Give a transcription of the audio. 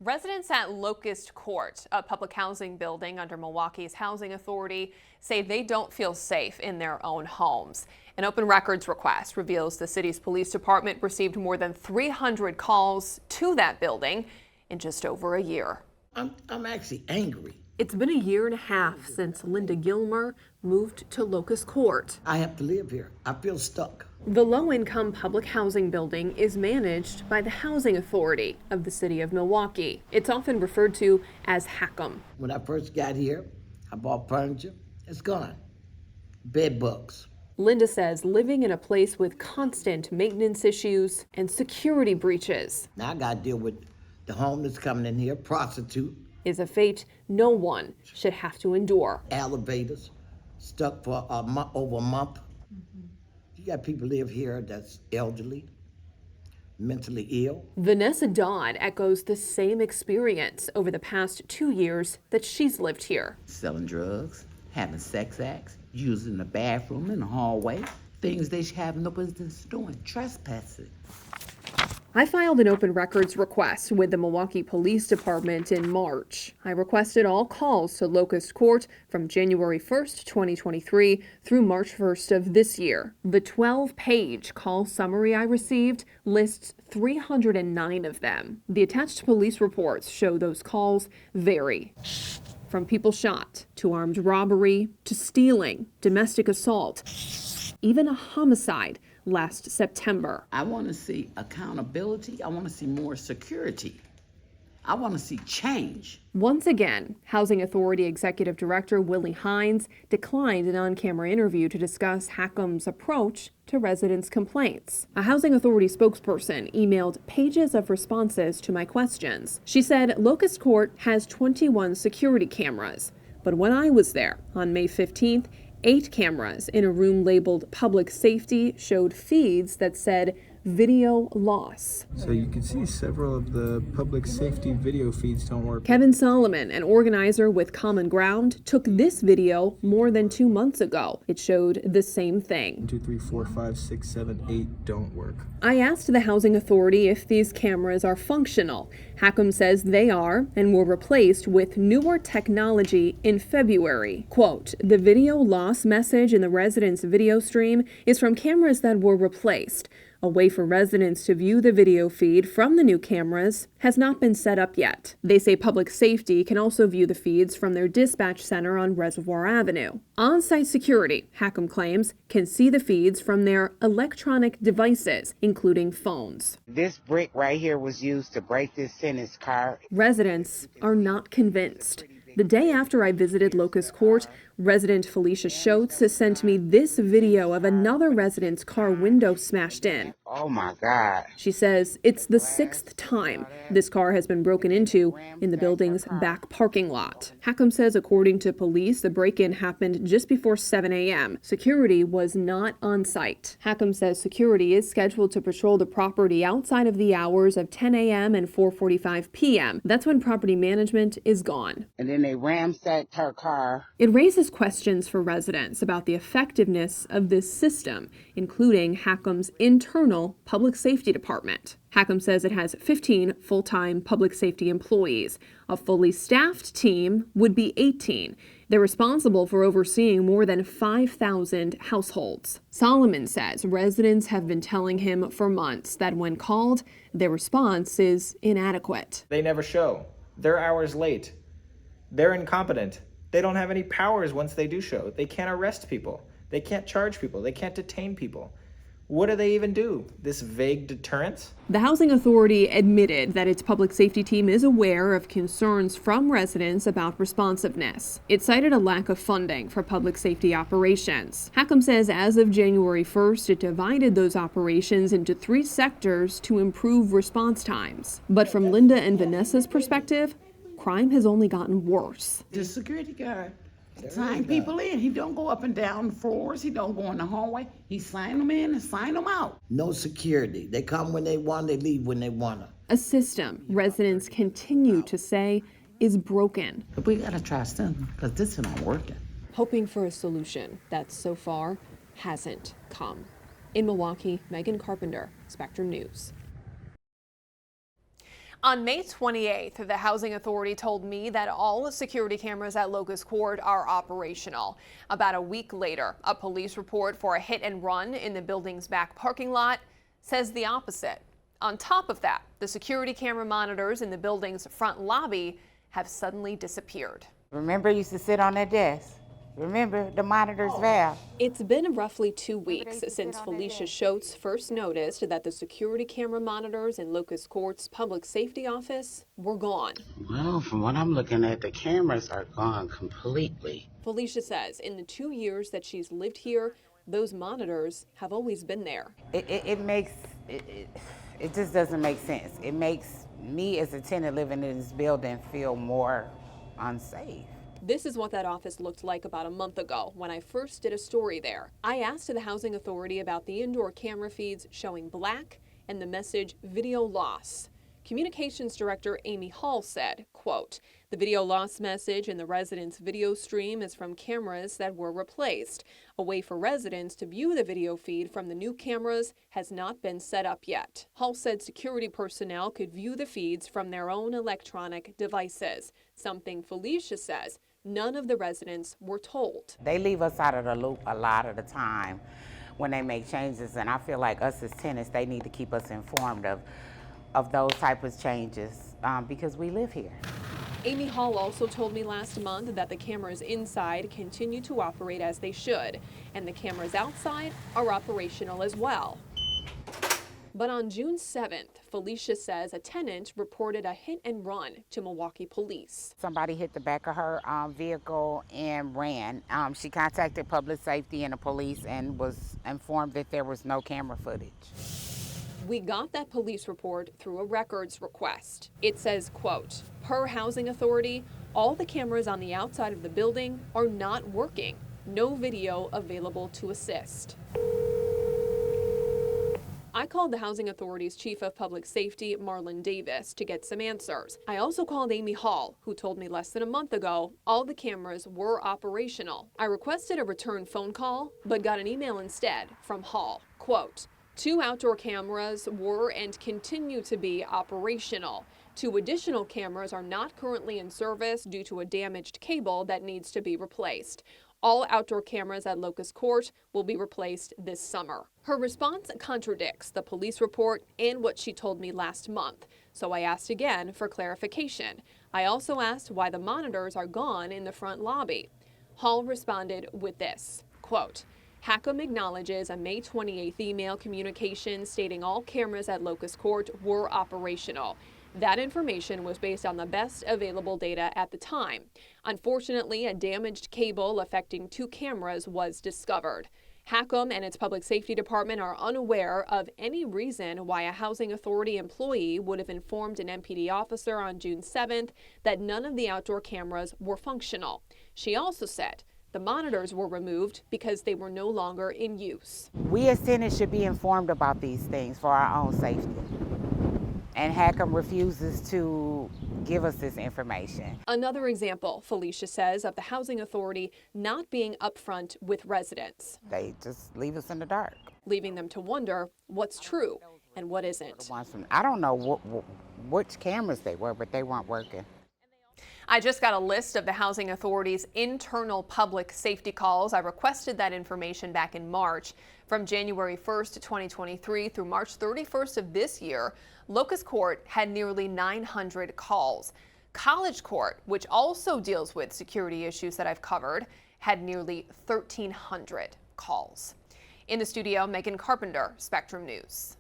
Residents at Locust Court, a public housing building under Milwaukee's housing authority, say they don't feel safe in their own homes. An open records request reveals the city's police department received more than 300 calls to that building in just over a year. I'm actually angry. It's been a year and a half since Linda Gilmer moved to Locust Court. I have to live here. I feel stuck. The low-income public housing building is managed by the Housing Authority of the City of Milwaukee. It's often referred to as HACM. When I first got here, I bought furniture. It's gone. Bed bugs. Linda says living in a place with constant maintenance issues and security breaches Now I got to deal with the homeless coming in here, prostitute, is a fate no one should have to endure. elevators, stuck for over a month. You got people live here that's elderly, mentally ill. Vanessa Dodd echoes the same experience over the past 2 years that she's lived here. Selling drugs, having sex acts, using the bathroom in the hallway, things they should have no business doing, trespassing. I filed an open records request with the Milwaukee Police Department in March. I requested all calls to Locust Court from January 1st, 2023 through March 1st of this year. The 12-page call summary I received lists 309 of them. The attached police reports show those calls vary. From people shot, to armed robbery, to stealing, domestic assault, even a homicide last September. I want to see accountability. I want to see more security. I want to see change. Once again, Housing Authority Executive Director Willie Hines declined an on-camera interview to discuss HACM's approach to residents' complaints. A Housing Authority spokesperson emailed pages of responses to my questions. She said Locust Court has 21 security cameras, but when I was there on May 15th, 8 cameras in a room labeled Public Safety showed feeds that said video loss. So you can see several of the public safety video feeds don't work. Kevin Solomon, an organizer with Common Ground, took this video more than 2 months ago. It showed the same thing. 2, 3, 4, 5, 6, 7, 8 don't work. I asked the Housing Authority if these cameras are functional. HACM says they are and were replaced with newer technology in February. Quote, the video loss message in the residents' video stream is from cameras that were replaced. A way for residents to view the video feed from the new cameras has not been set up yet. They say Public Safety can also view the feeds from their dispatch center on Reservoir Avenue. On-site security, HACM claims, can see the feeds from their electronic devices, including phones. This brick right here was used to break this in his car. Residents are not convinced. The day after I visited Locust Court, resident Felicia Schotz has sent me this video of another resident's car window smashed in. Oh my God. She says it's the 6th time this car has been broken into in the building's back parking lot. HACM says according to police, the break-in happened just before 7 a.m. Security was not on site. HACM says security is scheduled to patrol the property outside of the hours of 10 a.m. and 4:45 p.m. That's when property management is gone. And then they ransacked her car. It raises questions for residents about the effectiveness of this system, including HACM's internal public safety department. HACM says it has 15 full-time public safety employees. A fully staffed team would be 18. They're responsible for overseeing more than 5,000 households. Solomon says residents have been telling him for months that when called, their response is inadequate. They never show. They're hours late. They're incompetent. They don't have any powers once they do show. They can't arrest people. They can't charge people. They can't detain people. What do they even do? This vague deterrence? The Housing Authority admitted that its public safety team is aware of concerns from residents about responsiveness. It cited a lack of funding for public safety operations. HACM says as of January 1st, it divided those operations into 3 sectors to improve response times. But from Linda and Vanessa's perspective, crime has only gotten worse. The security guard sign people in. He don't go up and down floors. He don't go in the hallway. He sign them in and sign them out. No security. They come when they want, they leave when they want to. A system residents continue to say is broken. But we gotta try something, because this is not working. Hoping for a solution that so far hasn't come. In Milwaukee, Megan Carpenter, Spectrum News. On May 28th, the Housing Authority told me that all the security cameras at Locust Court are operational. About a week later, a police report for a hit and run in the building's back parking lot says the opposite. On top of that, the security camera monitors in the building's front lobby have suddenly disappeared. Remember, you used to sit on that desk. Remember the monitors, Val? It's been roughly 2 weeks since Felicia Schultz first noticed that the security camera monitors in Locust Court's public safety office were gone. Well, from what I'm looking at, the cameras are gone completely. Felicia says in the 2 years that she's lived here, those monitors have always been there. It just doesn't make sense. It makes me as a tenant living in this building feel more unsafe. This is what that office looked like about a month ago when I first did a story there. I asked the Housing Authority about the indoor camera feeds showing black and the message video loss. Communications Director Amy Hall said, quote, "The video loss message in the residents' video stream is from cameras that were replaced. A way for residents to view the video feed from the new cameras has not been set up yet." Hall said security personnel could view the feeds from their own electronic devices, something Felicia says none of the residents were told. They leave us out of the loop a lot of the time when they make changes, and I feel like us as tenants, they need to keep us informed of those type of changes because we live here. Amy Hall also told me last month that the cameras inside continue to operate as they should, and the cameras outside are operational as well. But on June 7th, Felicia says a tenant reported a hit and run to Milwaukee police. Somebody hit the back of her vehicle and ran. She contacted public safety and the police and was informed that there was no camera footage. We got that police report through a records request. It says, quote, "Per Housing Authority, all the cameras on the outside of the building are not working. No video available to assist." I called the Housing Authority's Chief of Public Safety, Marlon Davis, to get some answers. I also called Amy Hall, who told me less than a month ago all the cameras were operational. I requested a return phone call, but got an email instead from Hall. Quote, "2 outdoor cameras were and continue to be operational. 2 additional cameras are not currently in service due to a damaged cable that needs to be replaced. All outdoor cameras at Locust Court will be replaced this summer." Her response contradicts the police report and what she told me last month, so I asked again for clarification. I also asked why the monitors are gone in the front lobby. Hall responded with this, quote, "HACM acknowledges a May 28th email communication stating all cameras at Locust Court were operational. That information was based on the best available data at the time. Unfortunately, a damaged cable affecting 2 cameras was discovered. HACM and its public safety department are unaware of any reason why a Housing Authority employee would have informed an MPD officer on June 7th that none of the outdoor cameras were functional." She also said the monitors were removed because they were no longer in use. We as tenants should be informed about these things for our own safety. And HACM refuses to give us this information. Another example, Felicia says, of the Housing Authority not being upfront with residents, They just leave us in the dark. leaving them to wonder what's true and what isn't. I don't know which cameras they were, but they weren't working. I just got a list of the Housing Authority's internal public safety calls. I requested that information back in March. From January 1st, 2023 through March 31st of this year, Locust Court had nearly 900 calls. College Court, which also deals with security issues that I've covered, had nearly 1,300 calls. In the studio, Megan Carpenter, Spectrum News.